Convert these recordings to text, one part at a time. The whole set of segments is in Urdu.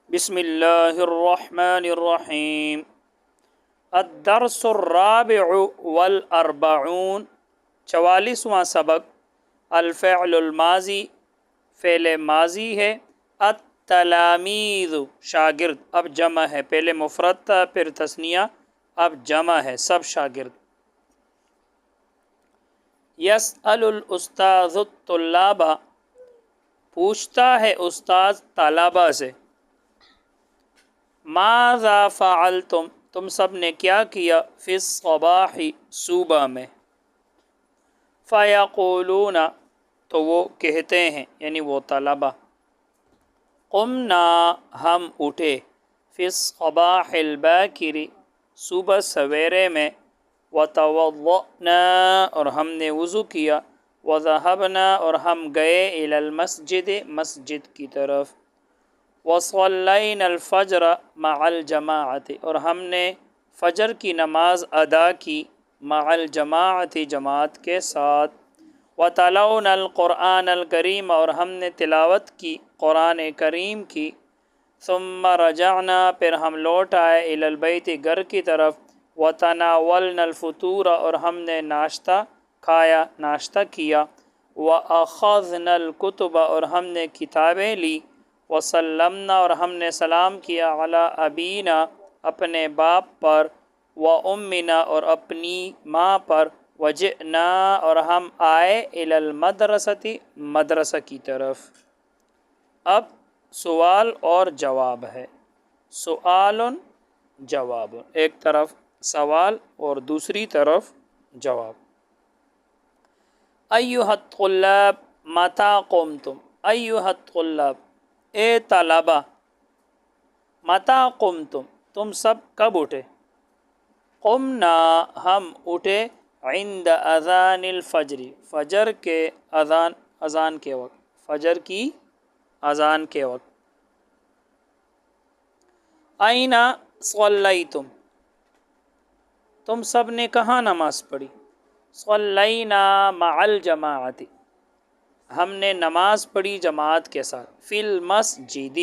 بسم اللہ الرحمن الرحیم۔ الدرس الرابع والاربعون، 44واں سبق۔ الفعل الماضی، فعل ماضی ہے۔ التلاميذ، شاگرد۔ اب جمع ہے، پہلے مفرد تھا پھر تثنیہ، اب جمع ہے، سب شاگرد۔ یسأل الاستاذ الطلاب، پوچھتا ہے استاذ طلباء سے۔ ماذا فعلتم، تم سب نے کیا کیا؟ فی الصباح، صبح میں۔ فیقولون، تو وہ کہتے ہیں یعنی وہ طلباء۔ قمنا، ہم اٹھے۔ فی الصباح الباکر، صبح سویرے میں۔ وتوضأنا، اور ہم نے وضو کیا۔ وذهبنا، اور ہم گئے الی المسجد، مسجد کی طرف۔ وصلینا الفجر مع الجماعت، اور ہم نے فجر کی نماز ادا کی مع الجماعت، جماعت کے ساتھ۔ وتلونا القرآن الکریم، اور ہم نے تلاوت کی قرآن کریم کی۔ ثم رجعنا، پھر ہم لوٹ آئے الی البیت، گھر کی طرف۔ وتناولنا الفطور، اور ہم نے ناشتہ کھایا، ناشتہ کیا۔ واخذنا الکتب، اور ہم نے کتابیں لی۔ وسلمنا، اور ہم نے سلام کیا علی ابینا، اپنے باپ پر۔ وامنا، اور اپنی ماں پر۔ وجئنا، اور ہم آئے الی المدرسۃ، مدرسہ کی طرف۔ اب سوال اور جواب ہے۔ سؤال جواب، ایک طرف سوال اور دوسری طرف جواب۔ ایھا الطلاب متی قمتم، ایھا الطلاب، اے طلباء۔ متی قمتم، تم سب کب اٹھے؟ قمنا، ہم اٹھے۔ عند اذان الفجر، فجر کے اذان کے وقت، فجر کی اذان کے وقت۔ اینا صلیتم، تم سب نے کہاں نماز پڑھی؟ صلینا مع الجماعت، ہم نے نماز پڑھی جماعت کے ساتھ۔ فی المسجد،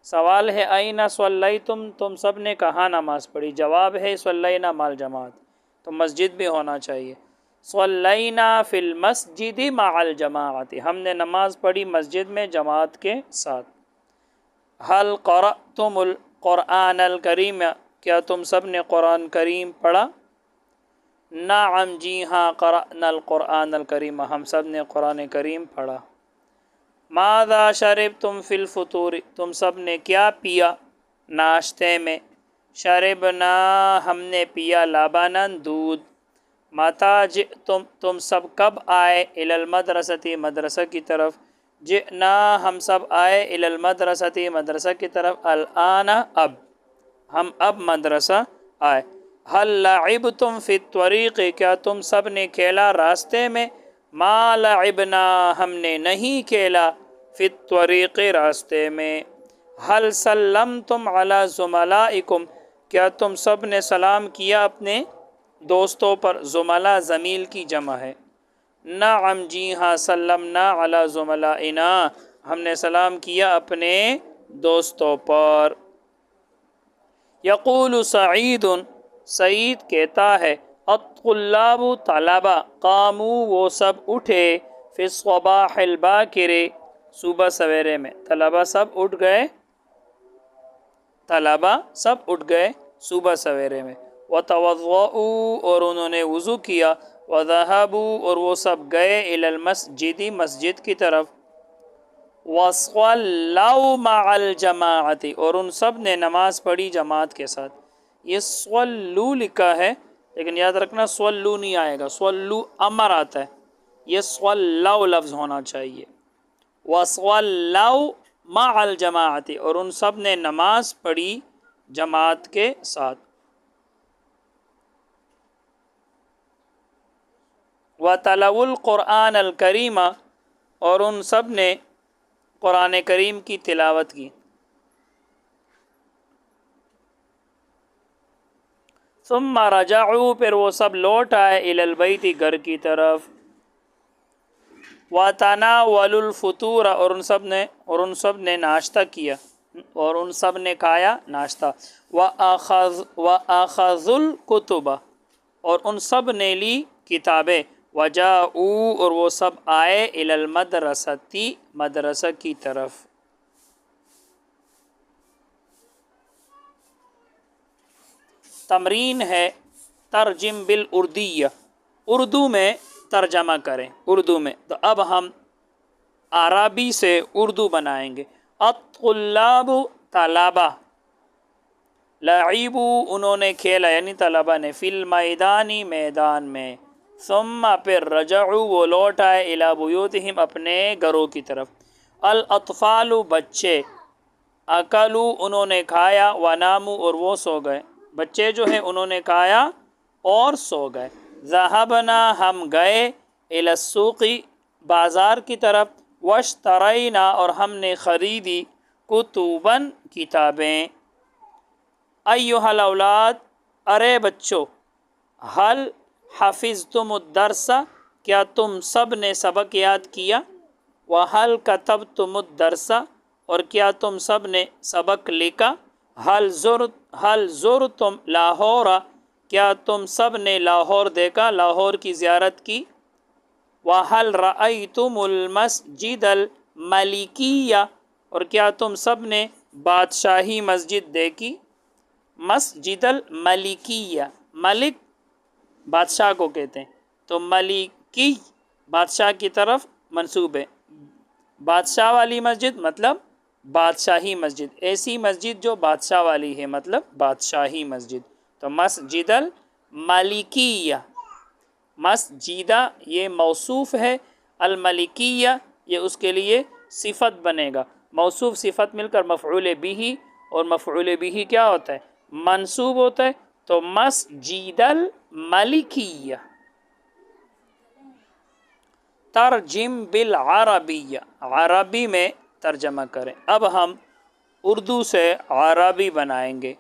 سوال ہے اینا صلیتم، تم سب نے کہاں نماز پڑھی؟ جواب ہے صلینا مع الجماعت، تو مسجد بھی ہونا چاہیے۔ صلینا فی المسجد مع الجماعت، ہم نے نماز پڑھی مسجد میں جماعت کے ساتھ۔ حل قرأتم القرآن الکریم، کیا تم سب نے قرآن کریم پڑھا؟ نعم، جی ہاں، قرأنا القرآن الکریم، ہم سب نے قرآن کریم پڑھا۔ ماذا شربتم فی الفطور، تم سب نے کیا پیا ناشتے میں؟ شربنا، ہم نے پیا لبنا، دودھ۔ متی جئتم، تم سب کب آئے؟ الی المدرسۃ، مدرسہ کی طرف۔ جئنا، ہم سب آئے الی المدرسۃ، مدرسہ کی طرف۔ الآن، اب، ہم اب مدرسہ آئے۔ حل لعبتم فی الطریق، کیا تم سب نے کھیلا راستے میں؟ ما لعبنا، ہم نے نہیں کھیلا۔ فی الطریق، راستے میں۔ حل سلمتم علی زملائکم، کیا تم سب نے سلام کیا اپنے دوستوں پر؟ زملاء زمیل کی جمع ہے۔ نعم، جی ہاں، سلمنا علی زملائنا، ہم نے سلام کیا اپنے دوستوں پر۔ یقول سعید، سعید کہتا ہے، الطلاب، طلباء، قاموا، وہ سب اٹھے۔ فی الصباح الباکر، صبح سویرے میں۔ طلباء سب اٹھ گئے، طلباء سب اٹھ گئے صبح سویرے میں۔ وتوضؤوا، اور انہوں نے وضو کیا۔ وذهبوا، اور وہ سب گئے الی المسجد، مسجد کی طرف۔ وصلوا مع الجماعت، اور ان سب نے نماز پڑھی جماعت کے ساتھ۔ یہ صلو لکھا ہے لیکن یاد رکھنا صلو نہیں آئے گا، صلو امر آتا ہے، یہ صلوا لفظ ہونا چاہیے۔ وصلوا مع الجماعت، اور ان سب نے نماز پڑھی جماعت کے ساتھ۔ وتلوا القرآن الکریم، اور ان سب نے قرآن کریم کی تلاوت کی۔ ثم رجعوا، پھر وہ سب لوٹ آئے الی البیت، گھر کی طرف۔ وتناولوا الفطور، اور ان سب نے ناشتہ کیا۔ اور ان سب نے کھایا ناشتہ، وَأَخَذُوا الْكُتُبَ اور ان سب نے لی کتابیں، وَجَاءُوا اور وہ سب آئے إِلَى الْمَدْرَسَةِ مدرسہ کی طرف۔ تمرین ہے ترجم بالاردیہ، اردو میں ترجمہ کریں، اردو میں۔ تو اب ہم عربی سے اردو بنائیں گے۔ الطلاب طلبہ، لعبوا انہوں نے کھیلا یعنی طلبہ نے، فی المیدانی میدان میں، ثم پھر رجعوا وہ لوٹ آئے الی بیوتہم اپنے گھروں کی طرف۔ الاطفال بچے، اکلوا انہوں نے کھایا، وناموا اور وہ سو گئے، بچے جو ہیں انہوں نے کھایا اور سو گئے۔ ذهبنا ہم گئے الی السوق بازار کی طرف، واشترینا اور ہم نے خریدی، کتباً کتابیں۔ ایھا الاولاد ارے بچوں، حل حفظتم الدرس کیا تم سب نے سبق یاد کیا، وحل کتبتم الدرس اور کیا تم سب نے سبق لکھا، حل زرتم لاہور کیا تم سب نے لاہور دیکھا، لاہور کی زیارت کی، وحل رأیتم المسجد الملکیہ اور کیا تم سب نے بادشاہی مسجد دیکھی۔ مسجد الملکیہ، ملک بادشاہ کو کہتے ہیں، تو ملکی بادشاہ کی طرف منسوب ہے، بادشاہ والی مسجد مطلب بادشاہی مسجد، ایسی مسجد جو بادشاہ والی ہے مطلب بادشاہی مسجد، تو مسجد الملکیہ، مسجدہ یہ موصوف ہے، الملکیہ یہ اس کے لیے صفت بنے گا، موصوف صفت مل کر مفعول بہ، اور مفعول بہ کیا ہوتا ہے، منصوب ہوتا ہے، تو مسجد الملکیہ۔ ترجم بالعربیہ، عربی میں ترجمہ کریں۔ اب ہم اردو سے عربی بنائیں گے۔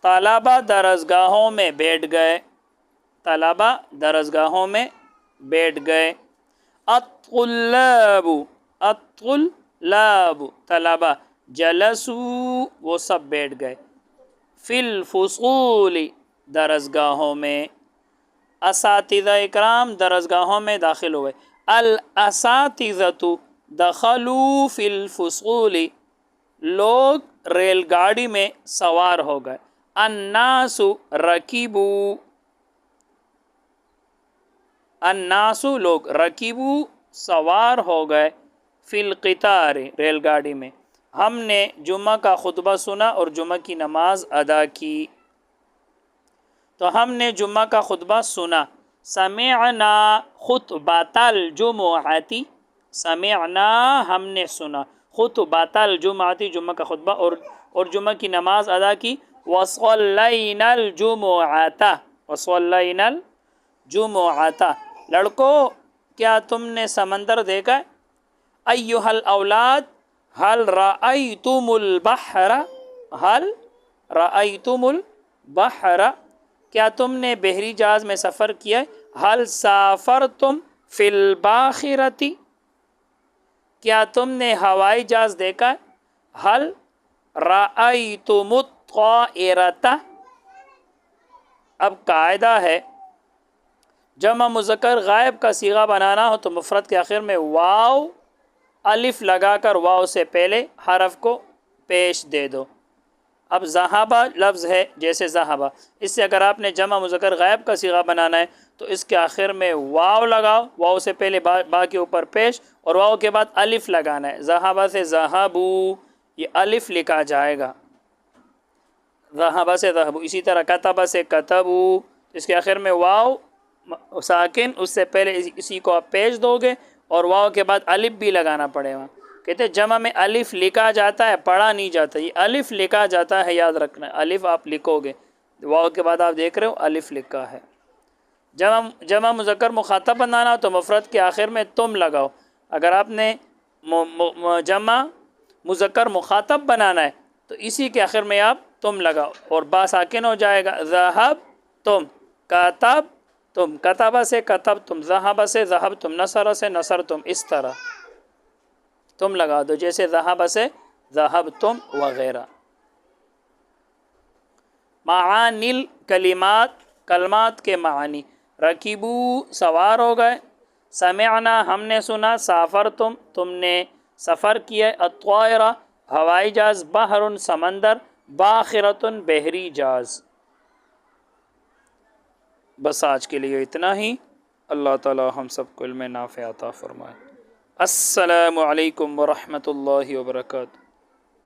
طلبہ درسگاہوں میں بیٹھ گئے، طلبہ درسگاہوں میں بیٹھ گئے۔ الطلاب طلبہ، جلسوا وہ سب بیٹھ گئے، فی الفصول درسگاہوں میں، اساتذہ اکرام درسگاہوں میں داخل ہوئے، الاساتذۃ دخلوا فی الفصول لوگ ریل گاڑی میں سوار ہو گئے، الناس رکبوا الناس لوگ، رکبوا سوار ہو گئے، فی القطار ریل گاڑی میں۔ ہم نے جمعہ کا خطبہ سنا اور جمعہ کی نماز ادا کی، تو ہم نے جمعہ کا خطبہ سنا، سمعنا خطبۃ الجمعۃ، سمعنا ہم نے سنا، خطبۃ الجمعۃ جمعہ کا خطبہ اور جمعہ کی نماز ادا کی، وصلینا الجمعۃ، وصلینا الجمعۃ۔ لڑکوں کیا تم نے سمندر دیکھا، ایھا الاولاد حل رأیتم البحر، حل رأیتم البحر کیا تم نے بحری جہاز میں سفر کیا، حل سافرتم فی الباخرۃ کیا تم نے ہوائی جہاز دیکھا، حل رأیتم الطائرۃ۔ اب قاعدہ ہے جمع مذکر غائب کا صیغہ بنانا ہو تو مفرد کے آخر میں واو الف لگا کر واو سے پہلے حرف کو پیش دے دو۔ اب ذہبہ لفظ ہے جیسے ذہبہ، اس سے اگر آپ نے جمع مذکر غائب کا صیغہ بنانا ہے تو اس کے آخر میں واو لگاؤ، واو سے پہلے با کے اوپر پیش، اور واو کے بعد الف لگانا ہے، ذہبہ سے ذہبو یہ الف لکھا جائے گا، ذہبہ سے ذہبو۔ اسی طرح کتبہ سے کتبو، اس کے آخر میں واو ساکن، اس سے پہلے اسی کو آپ پیش دو گے اور واو کے بعد الف بھی لگانا پڑے گا۔ کہتے ہیں جمع میں الف لکھا جاتا ہے، پڑھا نہیں جاتا، یہ الف لکھا جاتا ہے، یاد رکھنا، الف آپ لکھو گے، واو کے بعد آپ دیکھ رہے ہو الف لکھا ہے۔ جمع مذکر مخاطب بنانا ہو تو مفرد کے آخر میں تم لگاؤ، اگر آپ نے جمع مذکر مخاطب بنانا ہے تو اسی کے آخر میں آپ تم لگاؤ اور با ساکن ہو جائے گا، ذہب تم، کتب تم، کتبہ سے کتب تم، ذہبہ سے ذہب تم، نصر سے نصر تم، اس طرح تم لگا دو جیسے ذہبہ سے ذهبتم وغیرہ. معانی الکلمات، کلمات کے معنی. رکیبو سوار ہو گئے، سمعنا ہم نے سنا، سافرتم تم نے سفر کیا، الطائرہ ہوائی جہاز، بحر سمندر، باخرۃ بحری جہاز. بس آج کے لیے اتنا ہی. اللہ تعالی ہم سب کو علم نافع عطا فرمائے. السلام علیکم ورحمۃ اللہ وبرکاتہ.